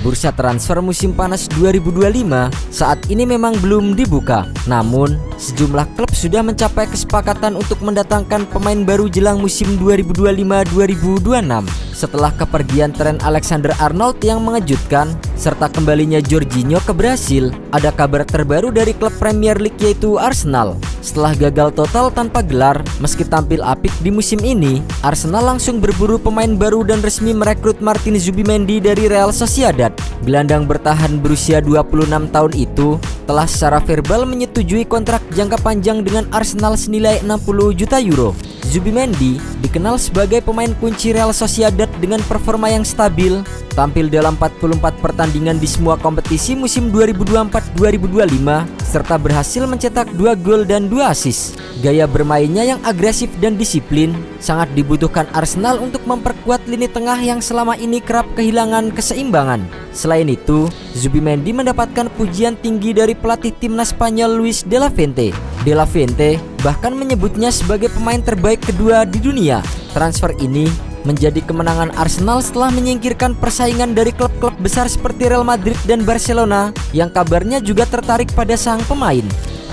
Bursa transfer musim panas 2025 saat ini memang belum dibuka. Namun, sejumlah klub sudah mencapai kesepakatan untuk mendatangkan pemain baru jelang musim 2025-2026. Setelah kepergian Trent Alexander-Arnold yang mengejutkan, serta kembalinya Jorginho ke Brasil, ada kabar terbaru dari klub Premier League yaitu Arsenal. Setelah gagal total tanpa gelar, meski tampil apik di musim ini, Arsenal langsung berburu pemain baru dan resmi merekrut Martin Zubimendi dari Real Sociedad. Gelandang bertahan berusia 26 tahun itu telah secara verbal menyetujui kontrak jangka panjang dengan Arsenal senilai 60 juta euro. Zubimendi dikenal sebagai pemain kunci Real Sociedad dengan performa yang stabil, tampil dalam 44 pertandingan di semua kompetisi musim 2024-2025, serta berhasil mencetak 2 gol dan 2 assist. Gaya bermainnya yang agresif dan disiplin sangat dibutuhkan Arsenal untuk memperkuat lini tengah yang selama ini kerap kehilangan keseimbangan. Selain itu, Zubimendi mendapatkan pujian tinggi dari pelatih timnas Spanyol Luis de la Fuente. De la Fuente bahkan menyebutnya sebagai pemain terbaik kedua di dunia. Transfer ini menjadi kemenangan Arsenal setelah menyingkirkan persaingan dari klub-klub besar seperti Real Madrid dan Barcelona yang kabarnya juga tertarik pada sang pemain.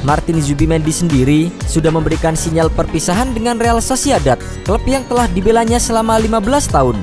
Martin Zubimendi sendiri sudah memberikan sinyal perpisahan dengan Real Sociedad, klub yang telah dibelanya selama 15 tahun.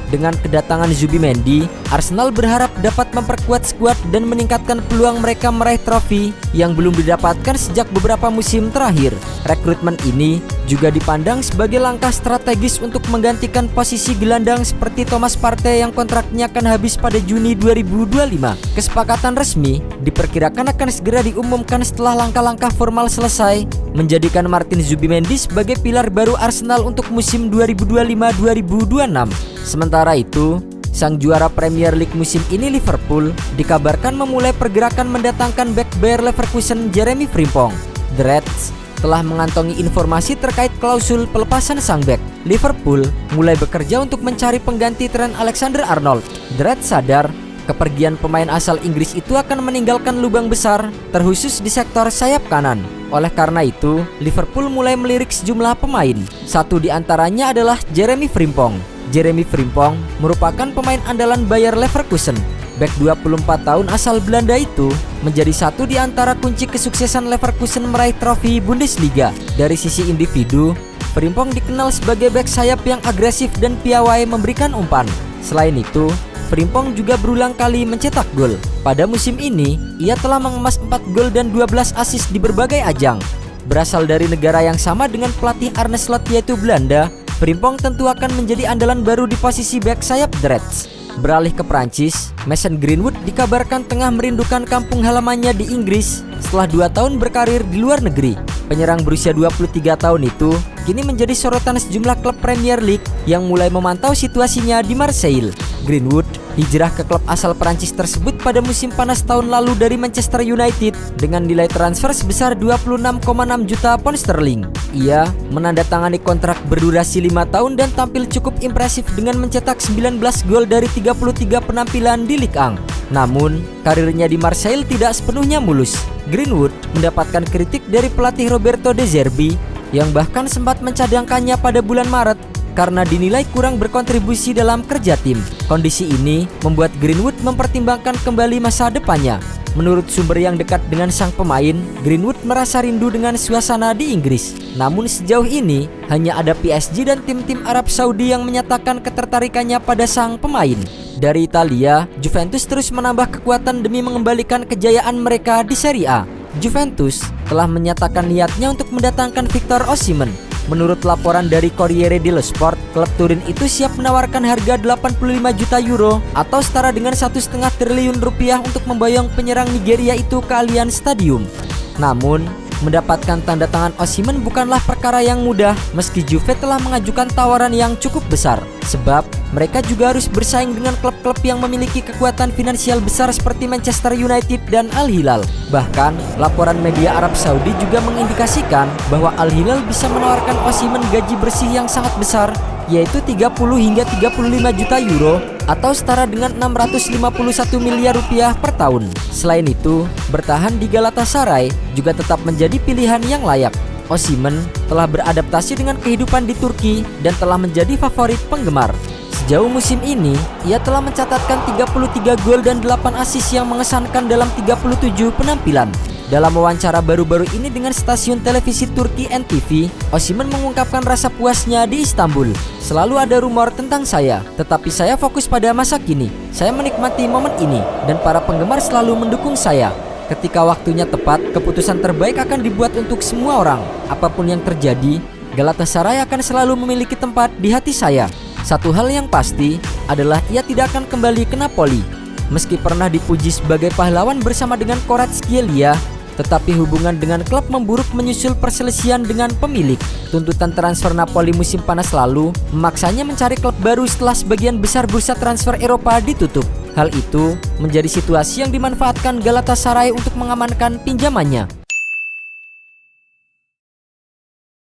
Dengan kedatangan Zubimendi, Arsenal berharap dapat memperkuat skuad dan meningkatkan peluang mereka meraih trofi yang belum didapatkan sejak beberapa musim terakhir. Rekrutmen ini juga dipandang sebagai langkah strategis untuk menggantikan posisi gelandang seperti Thomas Partey yang kontraknya akan habis pada Juni 2025. Kesepakatan resmi diperkirakan akan segera diumumkan setelah langkah-langkah formal selesai, menjadikan Martin Zubimendi sebagai pilar baru Arsenal untuk musim 2025-2026. Sementara itu, sang juara Premier League musim ini Liverpool dikabarkan memulai pergerakan mendatangkan bek Bayer Leverkusen Jeremy Frimpong. The Reds telah mengantongi informasi terkait klausul pelepasan sang bek. Liverpool mulai bekerja untuk mencari pengganti Trent Alexander-Arnold. The Reds sadar kepergian pemain asal Inggris itu akan meninggalkan lubang besar, terkhusus di sektor sayap kanan. Oleh karena itu, Liverpool mulai melirik sejumlah pemain. Satu di antaranya adalah Jeremy Frimpong. Jeremy Frimpong merupakan pemain andalan Bayer Leverkusen. Bek 24 tahun asal Belanda itu menjadi satu di antara kunci kesuksesan Leverkusen meraih trofi Bundesliga. Dari sisi individu, Frimpong dikenal sebagai bek sayap yang agresif dan piawai memberikan umpan. Selain itu, Frimpong juga berulang kali mencetak gol. Pada musim ini, ia telah mengemas 4 gol dan 12 assist di berbagai ajang. Berasal dari negara yang sama dengan pelatih Arne Slot yaitu Belanda, Frimpong tentu akan menjadi andalan baru di posisi bek sayap The Reds. Beralih ke Prancis, Mason Greenwood dikabarkan tengah merindukan kampung halamannya di Inggris setelah 2 tahun berkarir di luar negeri. Penyerang berusia 23 tahun itu kini menjadi sorotan sejumlah klub Premier League yang mulai memantau situasinya di Marseille. Greenwood hijrah ke klub asal Prancis tersebut pada musim panas tahun lalu dari Manchester United dengan nilai transfer sebesar 26,6 juta pound sterling. Ia menandatangani kontrak berdurasi 5 tahun dan tampil cukup impresif dengan mencetak 19 gol dari 33 penampilan di Ligue 1. Namun, karirnya di Marseille tidak sepenuhnya mulus. Greenwood mendapatkan kritik dari pelatih Roberto De Zerbi yang bahkan sempat mencadangkannya pada bulan Maret karena dinilai kurang berkontribusi dalam kerja tim. Kondisi ini membuat Greenwood mempertimbangkan kembali masa depannya. Menurut sumber yang dekat dengan sang pemain, Greenwood merasa rindu dengan suasana di Inggris. Namun sejauh ini, hanya ada PSG dan tim-tim Arab Saudi yang menyatakan ketertarikannya pada sang pemain. Dari Italia, Juventus terus menambah kekuatan demi mengembalikan kejayaan mereka di Serie A. Juventus telah menyatakan niatnya untuk mendatangkan Victor Osimhen. Menurut laporan dari Corriere dello Sport, klub Turin itu siap menawarkan harga 85 juta euro atau setara dengan 1,5 triliun rupiah untuk memboyong penyerang Nigeria itu ke Allianz Stadium. Namun, mendapatkan tanda tangan Osimhen bukanlah perkara yang mudah meski Juve telah mengajukan tawaran yang cukup besar. Sebab mereka juga harus bersaing dengan klub-klub yang memiliki kekuatan finansial besar seperti Manchester United dan Al Hilal. Bahkan, laporan media Arab Saudi juga mengindikasikan bahwa Al Hilal bisa menawarkan Osimhen gaji bersih yang sangat besar, yaitu 30 hingga 35 juta euro atau setara dengan 651 miliar rupiah per tahun. Selain itu, bertahan di Galatasaray juga tetap menjadi pilihan yang layak. Osimhen telah beradaptasi dengan kehidupan di Turki dan telah menjadi favorit penggemar. Sejauh musim ini, ia telah mencatatkan 33 gol dan 8 assist yang mengesankan dalam 37 penampilan. Dalam wawancara baru-baru ini dengan stasiun televisi Turki NTV, Osimhen mengungkapkan rasa puasnya di Istanbul. Selalu ada rumor tentang saya, tetapi saya fokus pada masa kini. Saya menikmati momen ini, dan para penggemar selalu mendukung saya. Ketika waktunya tepat, keputusan terbaik akan dibuat untuk semua orang. Apapun yang terjadi, Galatasaray akan selalu memiliki tempat di hati saya. Satu hal yang pasti adalah ia tidak akan kembali ke Napoli. Meski pernah dipuji sebagai pahlawan bersama dengan Kvaratskhelia, tetapi hubungan dengan klub memburuk menyusul perselisihan dengan pemilik. Tuntutan transfer Napoli musim panas lalu memaksanya mencari klub baru setelah sebagian besar bursa transfer Eropa ditutup. Hal itu menjadi situasi yang dimanfaatkan Galatasaray untuk mengamankan pinjamannya.